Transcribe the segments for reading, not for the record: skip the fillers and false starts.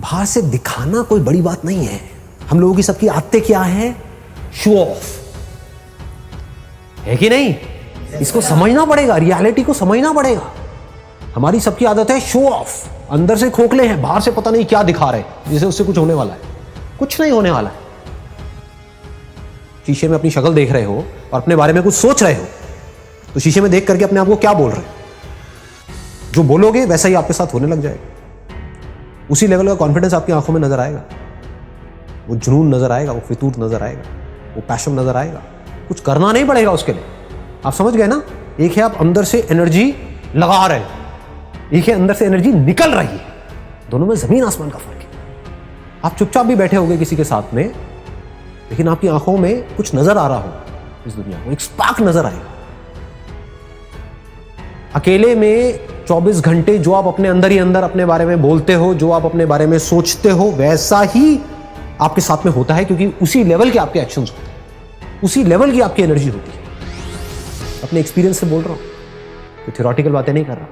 बाहर से दिखाना कोई बड़ी बात नहीं है। हम लोगों की सबकी आदतें क्या है? शो ऑफ, है कि नहीं? इसको समझना पड़ेगा, रियलिटी को समझना पड़ेगा। हमारी सबकी आदत है शो ऑफ। अंदर से खोखले हैं, बाहर से पता नहीं क्या दिखा रहे हैं, जैसे उससे कुछ होने वाला है। कुछ नहीं होने वाला है। शीशे में अपनी शक्ल देख रहे हो और अपने बारे में कुछ सोच रहे हो, तो शीशे में देख करके अपने आप को क्या बोल रहे हो? जो बोलोगे वैसा ही आपके साथ होने लग जाएगा। उसी लेवल का कॉन्फिडेंस आपकी आंखों में नजर आएगा, वो जुनून नजर आएगा, वो फितूर नजर आएगा, वो पैशन नजर आएगा। कुछ करना नहीं पड़ेगा उसके लिए। आप समझ गए ना? एक है आप अंदर से एनर्जी लगा रहे हो, एक है अंदर से एनर्जी निकल रही है। दोनों में जमीन आसमान का फर्क है। आप चुपचाप भी बैठे होगे किसी के साथ में, लेकिन आपकी आंखों में कुछ नजर आ रहा होगा, इस दुनिया को एक स्पार्क नजर आएगा। अकेले में 24 घंटे जो आप अपने अंदर ही अंदर अपने बारे में बोलते हो, जो आप अपने बारे में सोचते हो, वैसा ही आपके साथ में होता है, क्योंकि उसी लेवल के आपके एक्शंस होते हैं, उसी लेवल की आपकी एनर्जी होती है। अपने एक्सपीरियंस से बोल रहा हूं, तो थ्योरेटिकल बातें नहीं कर रहा।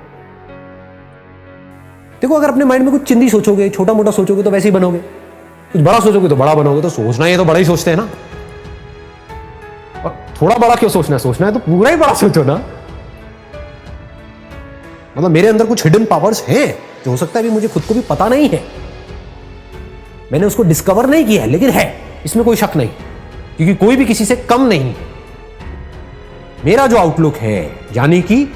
देखो, अगर अपने माइंड में कुछ चिंदी सोचोगे, छोटा मोटा सोचोगे, तो वैसे ही बनोगे। कुछ बड़ा सोचोगे तो बड़ा बनोगे। तो सोचना ही है तो बड़ा ही सोचते हैं ना। और थोड़ा बड़ा क्यों सोचना है? सोचना है तो पूरा ही बड़ा सोचो ना। मतलब मेरे अंदर कुछ हिडन पावर्स हैं जो हो सकता है अभी मुझे खुद को भी पता नहीं है, मैंने उसको डिस्कवर नहीं किया है, लेकिन है, इसमें कोई शक नहीं, क्योंकि कोई भी किसी से कम नहीं है। मेरा जो आउटलुक है, यानी कि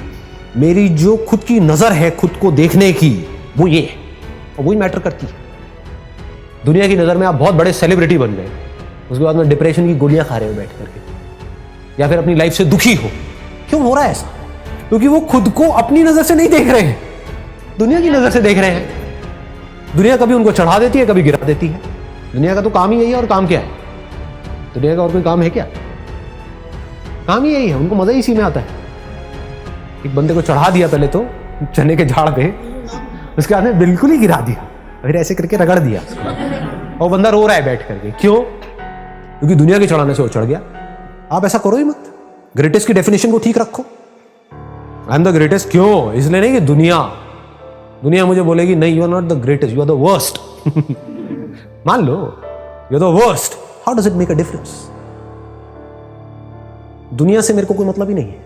मेरी जो खुद की नजर है खुद को देखने की, वो ये है, और वही मैटर करती है। दुनिया की नजर में आप बहुत बड़े सेलिब्रिटी बन गए, उसके बाद में डिप्रेशन की गोलियां खा रहे हो बैठ करके, या फिर अपनी लाइफ से दुखी हो। क्यों हो रहा है ऐसा? क्योंकि वो खुद को अपनी नजर से नहीं देख रहे हैं, दुनिया की नजर से देख रहे हैं। दुनिया कभी उनको चढ़ा देती है, कभी गिरा देती है। दुनिया का तो काम ही यही है। और काम क्या है? दुनिया का और कोई काम है क्या? काम ही यही है। उनको मजा ही इसी में आता है। एक बंदे को चढ़ा दिया पहले तो चने के झाड़ पे, उसके बाद में बिल्कुल ही गिरा दिया, फिर ऐसे करके रगड़ दिया, और बंदा रो रहा है बैठ करके। क्यों? क्योंकि दुनिया के चढ़ाने से वो चढ़ गया। आप ऐसा करो ही मत। ग्रेटेस्ट की डेफिनेशन को ठीक रखो। I am the greatest. क्यों? इसलिए नहीं कि दुनिया मुझे बोलेगी नहीं, you are not the greatest, you are the worst. मान लो you are the worst, how does it make a difference? दुनिया से मेरे को कोई मतलब ही नहीं है।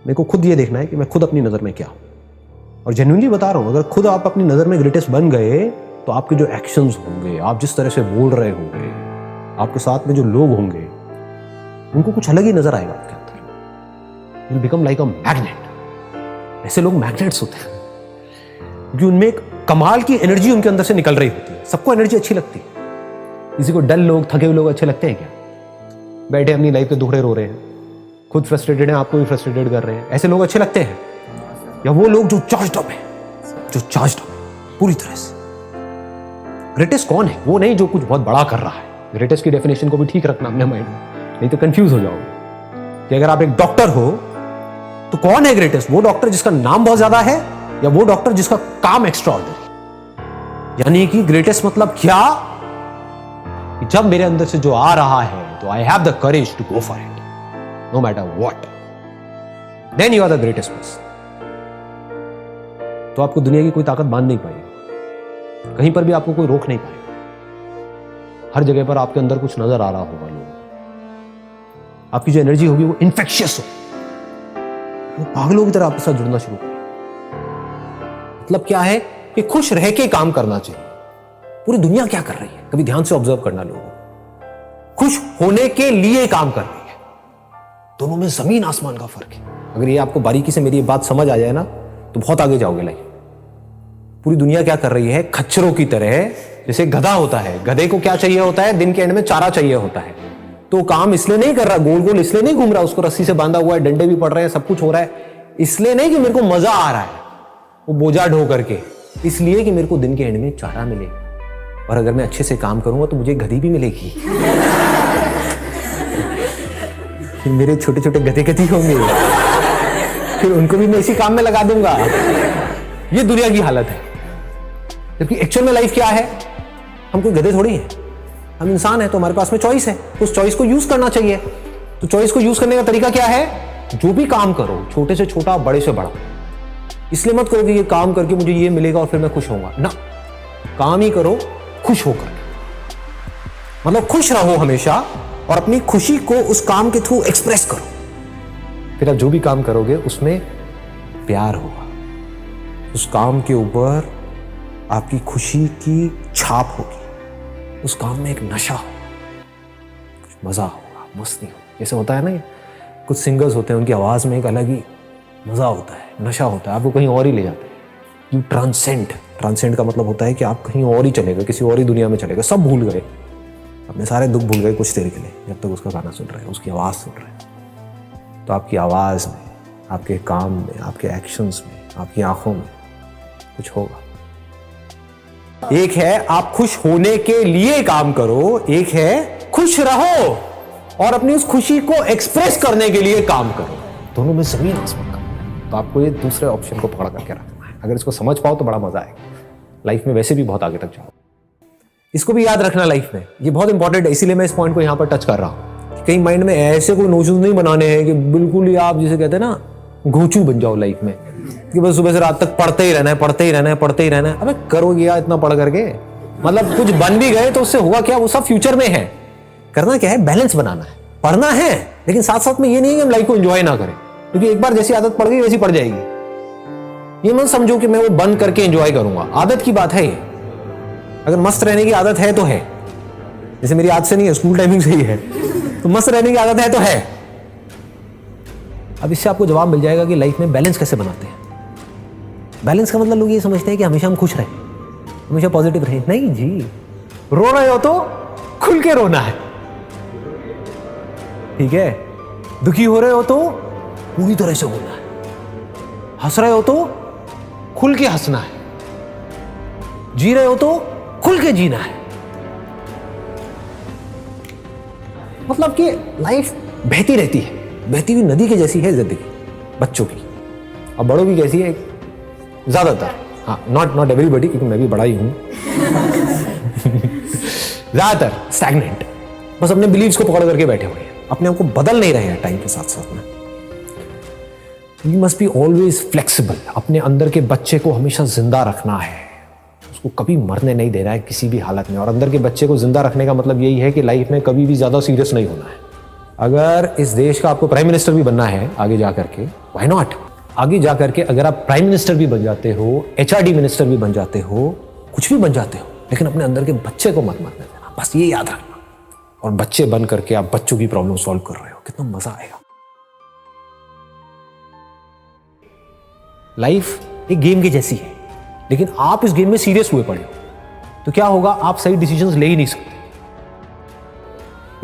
मेरे को खुद ये देखना है कि मैं खुद अपनी नजर में क्या हूं। और जेन्युइनली बता रहा हूं, अगर खुद आप अपनी नजर में ग्रेटेस्ट बन गए, तो आपके जो एक्शंस होंगे, आप जिस तरह से बोल रहे होंगे, आपके साथ में जो लोग होंगे, उनको कुछ अलग ही नजर आएगा आपके अंदर। You will become like a magnet. ऐसे लोग मैग्नेट्स होते हैं क्योंकि उनमें एक कमाल की एनर्जी उनके अंदर से निकल रही होती है। सबको एनर्जी अच्छी लगती है। किसी को डल लोग, थके हुए लोग अच्छे लगते हैं क्या? बैठे अपनी लाइफ पे दुखड़े रो रहे हैं, खुद फ्रस्ट्रेटेड हैं, आपको भी फ्रस्ट्रेटेड कर रहे हैं, ऐसे लोग अच्छे लगते हैं? या वो लोग जो चार्ज्ड अप है, जो चार्ज्ड अप है पूरी तरह से? ग्रेटेस्ट कौन है? वो नहीं जो कुछ बहुत बड़ा कर रहा है। ग्रेटेस्ट की डेफिनेशन को भी ठीक रखना अपने माइंड में, नहीं तो कंफ्यूज हो जाओगे। कि अगर आप एक डॉक्टर हो तो कौन है ग्रेटेस्ट? वो डॉक्टर जिसका नाम बहुत ज्यादा है, या वो डॉक्टर जिसका काम एक्स्ट्राऑर्डिनरी? यानी कि ग्रेटेस्ट मतलब क्या? कि जब मेरे अंदर से जो आ रहा है, तो I have the courage to go for it, no matter what, then you are the greatest person. तो आपको दुनिया की कोई ताकत बांध नहीं पाएगी, कहीं पर भी आपको कोई रोक नहीं पाएगा। हर जगह पर आपके अंदर कुछ नजर आ रहा होगा। लोग, आपकी जो एनर्जी होगी वो इन्फेक्शियस हो, वो पागलों की तरह आपके साथ जुड़ना शुरू करें। मतलब क्या है? कि खुश रह के काम करना चाहिए। पूरी दुनिया क्या कर रही है, कभी ध्यान से ऑब्जर्व करना। लोग खुश होने के लिए काम कर रही है। दोनों में जमीन आसमान का फर्क है। अगर ये आपको बारीकी से मेरी बात समझ आ जाए ना, तो बहुत आगे जाओगे लाइफ। पूरी दुनिया क्या कर रही है? खच्चरों की तरह, जैसे गधा होता है, गधे को क्या चाहिए होता है? दिन के एंड में चारा चाहिए होता है। तो काम इसलिए नहीं कर रहा, गोल गोल इसलिए नहीं घूम रहा, उसको रस्सी से बांधा हुआ है, डंडे भी पड़ रहे हैं, सब कुछ हो रहा है, इसलिए नहीं कि मेरे को मजा आ रहा है वो बोझा ढो करके, इसलिए कि मेरे को दिन के एंड में चारा मिले। और अगर मैं अच्छे से काम करूंगा तो मुझे गधी भी मिलेगी। फिर मेरे छोटे छोटे गधे गधी होंगे, फिर उनको भी मैं इसी काम में लगा दूंगा। ये दुनिया की हालत है। जबकि एक्चुअल में लाइफ क्या है? हम कोई गधे थोड़ी हैं, हम इंसान हैं। तो हमारे पास में चॉइस है, उस चॉइस को यूज करना चाहिए। तो चॉइस को यूज करने का तरीका क्या है? जो भी काम करो, छोटे से छोटा, बड़े से बड़ा, इसलिए मत करो कि ये काम करके मुझे ये मिलेगा और फिर मैं खुश होऊंगा ना। काम ही करो खुश होकर, मतलब खुश रहो हमेशा और अपनी खुशी को उस काम के थ्रू एक्सप्रेस करो। फिर आप जो भी काम करोगे उसमें प्यार होगा, उस काम के ऊपर आपकी खुशी की छाप होगी, उस काम में एक नशा होगा, कुछ मजा होगा, मस्ती होगी। जैसे होता है ना, कुछ सिंगर्स होते हैं उनकी आवाज में एक अलग ही मजा होता है, नशा होता है, आपको कहीं और ही ले जाते हैं। यू ट्रांसेंड का मतलब होता है कि आप कहीं और ही चले गए, किसी और ही दुनिया में चले गए, सब भूल गए, अपने सारे दुख भूल गए कुछ देर के लिए, जब तक उसका गाना सुन रहे हैं, उसकी आवाज़ सुन रहे हैं। तो आपकी आवाज़ में, आपके काम में, आपके एक्शंस में, आपकी आंखों में कुछ होगा। एक है आप खुश होने के लिए काम करो, एक है खुश रहो और अपनी उस खुशी को एक्सप्रेस करने के लिए काम करो। दोनों में जमीन आसमान का है। तो आपको ये दूसरे ऑप्शन को पकड़ करके रखना है। अगर इसको समझ पाओ तो बड़ा मजा आएगा, लाइफ में वैसे भी बहुत आगे तक जाओ। इसको भी याद रखना लाइफ में, ये बहुत इंपॉर्टेंट है, इसीलिए मैं इस पॉइंट को यहां पर टच कर रहा हूं। कहीं माइंड में ऐसे कोई नोशंस नहीं बनाने हैं कि बिल्कुल ही आप जिसे कहते हैं ना घोचू बन जाओ लाइफ में, कि बस सुबह से रात तक पढ़ते ही रहना है, पढ़ते ही रहना है, पढ़ते ही रहना है। अबे करोगे यार इतना पढ़ करके, मतलब कुछ बन भी गए तो उससे हुआ क्या, वो सब फ्यूचर में है। करना क्या है, बैलेंस बनाना है, पढ़ना है, लेकिन साथ साथ में ये नहीं कि हम लाइफ को एंजॉय ना करें, क्योंकि एक बार जैसी आदत पड़ गई वैसी पड़ जाएगी। ये मत समझो कि मैं वो बंद करके एंजॉय करूंगा, आदत की बात है ये। अगर मस्त रहने की आदत है तो है, जैसे मेरी आदत से नहीं है, स्कूल टाइमिंग से ही है, तो मस्त रहने की आदत है तो है। अब इससे आपको जवाब मिल जाएगा कि लाइफ में बैलेंस कैसे बनाते हैं। बैलेंस का मतलब लोग ये समझते हैं कि हमेशा हम खुश रहें, हमेशा पॉजिटिव रहें। नहीं जी, रो रहे हो तो खुल के रोना है, ठीक है। दुखी हो रहे हो तो पूरी तरह से होना है, हंस रहे हो तो खुल के हंसना है, जी रहे हो तो खुल के जीना है। मतलब कि लाइफ बहती रहती है, बहती हुई नदी के जैसी है जिंदगी बच्चों की। अब बड़ों की कैसी है, ज्यादातर, हाँ, नॉट एवरीबॉडी, क्योंकि मैं भी बड़ा ही हूं ज्यादातर स्टैग्नेंट, बस अपने बिलीव्स को पकड़ करके बैठे हुए हैं, अपने आप को बदल नहीं रहे हैं टाइम के साथ साथ में। You must be always flexible, अपने अंदर के बच्चे को हमेशा जिंदा रखना है, उसको कभी मरने नहीं देना है किसी भी हालत में। और अंदर के बच्चे को जिंदा रखने का मतलब यही है कि लाइफ में कभी भी ज्यादा सीरियस नहीं होना है। अगर इस देश का आपको प्राइम मिनिस्टर भी बनना है आगे जाकर के, व्हाई नॉट, आगे जाकर के अगर आप प्राइम मिनिस्टर भी बन जाते हो, HRD मिनिस्टर भी बन जाते हो, कुछ भी बन जाते हो, लेकिन अपने अंदर के बच्चे को मत मरने देना, बस ये याद रखना। और बच्चे बन करके आप बच्चों की प्रॉब्लम सॉल्व कर रहे हो, कितना मजा आएगा। लाइफ एक गेम की जैसी है, लेकिन आप इस गेम में सीरियस हुए पड़े हो तो क्या होगा, आप सही डिसीजंस ले ही नहीं सकते।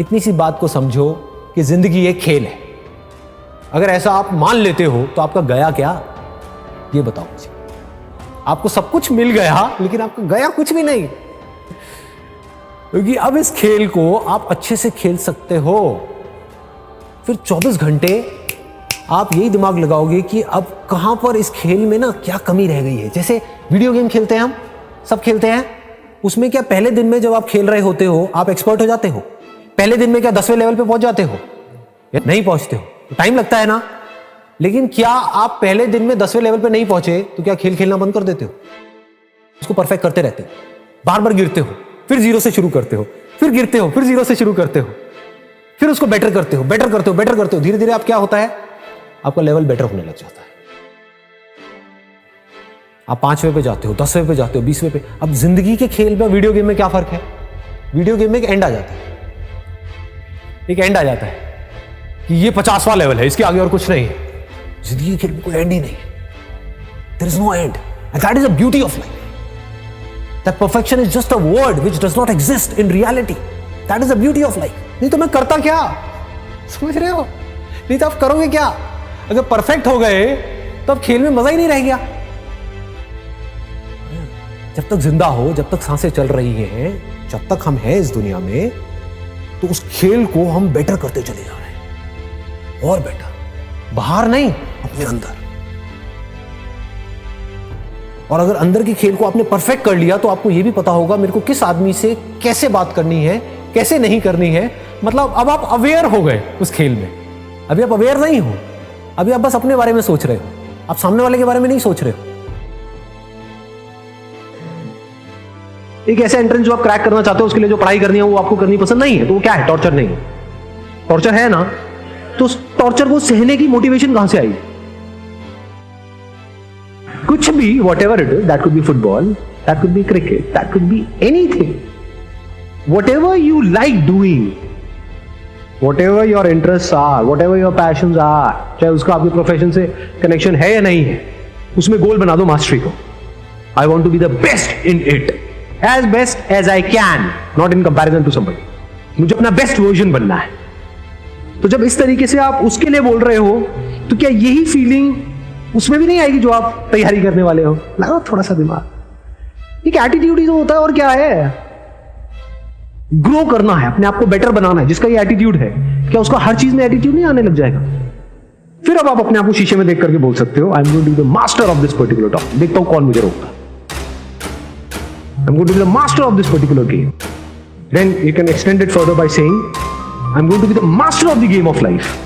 इतनी सी बात को समझो कि जिंदगी एक खेल है। अगर ऐसा आप मान लेते हो तो आपका गया क्या, ये बताओ मुझे। आपको सब कुछ मिल गया लेकिन आपका गया कुछ भी नहीं, क्योंकि अब इस खेल को आप अच्छे से खेल सकते हो। फिर 24 घंटे आप यही दिमाग लगाओगे कि अब कहां पर इस खेल में ना क्या कमी रह गई है। जैसे वीडियो गेम खेलते हैं, हम सब खेलते हैं, उसमें क्या पहले दिन में जब आप खेल रहे होते हो आप एक्सपर्ट हो जाते हो? पहले दिन में क्या 10वें लेवल पे पहुंच जाते हो? नहीं पहुंचते हो, टाइम लगता है ना। लेकिन क्या आप पहले दिन में 10वें लेवल पे नहीं पहुंचे तो क्या खेल खेलना बंद कर देते हो? उसको परफेक्ट करते रहते हो, बार बार गिरते हो, फिर जीरो से शुरू करते हो, फिर गिरते हो, फिर जीरो से शुरू करते हो, फिर उसको बेटर करते हो, बेटर करते हो, बेटर करते हो। धीरे धीरे आप क्या होता है, आपका लेवल बेटर होने लग जाता है। आप 5वें पे जाते हो, 10वें पे जाते हो, 20वें पे। अब जिंदगी के खेल में वीडियो गेम में क्या फर्क है? वीडियो गेम में एक एंड आ जाता है, एक एंड आ जाता है कि ये 50वां लेवल है, इसके आगे और कुछ नहीं है। जिंदगी के खेल में कोई एंड ही नहीं है, there is no end, and that is the beauty of life. That perfection is just a word which does not exist in reality. That is the beauty of life. नहीं तो मैं करता क्या, समझ रहे हो? नहीं तो आप करोगे क्या? अगर परफेक्ट हो गए तो अब खेल में मजा ही नहीं रह गया। जब तक जिंदा हो, जब तक सांसें चल रही हैं, जब तक हम हैं इस दुनिया में, तो उस खेल को हम बेटर करते चले जा रहे हैं, और बेटर, बाहर नहीं, अपने अंदर। और अगर अंदर के खेल को आपने परफेक्ट कर लिया तो आपको यह भी पता होगा मेरे को किस आदमी से कैसे बात करनी है, कैसे नहीं करनी है। मतलब अब आप अवेयर हो गए उस खेल में। अभी आप अवेयर नहीं हो, अभी आप बस अपने बारे में सोच रहे हो, आप सामने वाले के बारे में नहीं सोच रहे हो। एक ऐसा एंट्रेंस जो आप क्रैक करना चाहते हो, उसके लिए जो पढ़ाई करनी है वो आपको करनी पसंद नहीं है, तो वो क्या है? टॉर्चर नहीं है। टॉर्चर है ना, तो उस टॉर्चर को सहने की मोटिवेशन कहां से आई? कुछ भी, what ever it is, that could be football, that could be cricket, that could be anything, what ever you like doing, whatever your interests are, whatever your passions are, चाहे उसका आपके प्रोफेशन से connection है या नहीं है, उसमें गोल बना दो मास्टरी को। I want to be the best in it, as best as I can, not in comparison to somebody. मुझे अपना बेस्ट वर्जन बनना है। तो जब इस तरीके से आप उसके लिए बोल रहे हो, तो क्या यही फीलिंग उसमें भी नहीं आएगी जो आप तैयारी करने वाले हो? लगाओ थोड़ा सा दिमाग। एक एटीट्यूड ही तो होता है, और क्या है? ग्रो करना है, अपने आप को बेटर बनाना है। जिसका ये एटीट्यूड है, क्या उसका हर चीज में एटीट्यूड नहीं आने लग जाएगा? फिर अब आप अपने आप को शीशे में देख करके बोल सकते हो, I am going to be the master of this particular topic. देखता हूं कौन मुझे रोकता। I am going to be the master of this particular game. Then you can extend it further by saying, I am going to be the master of the game of life.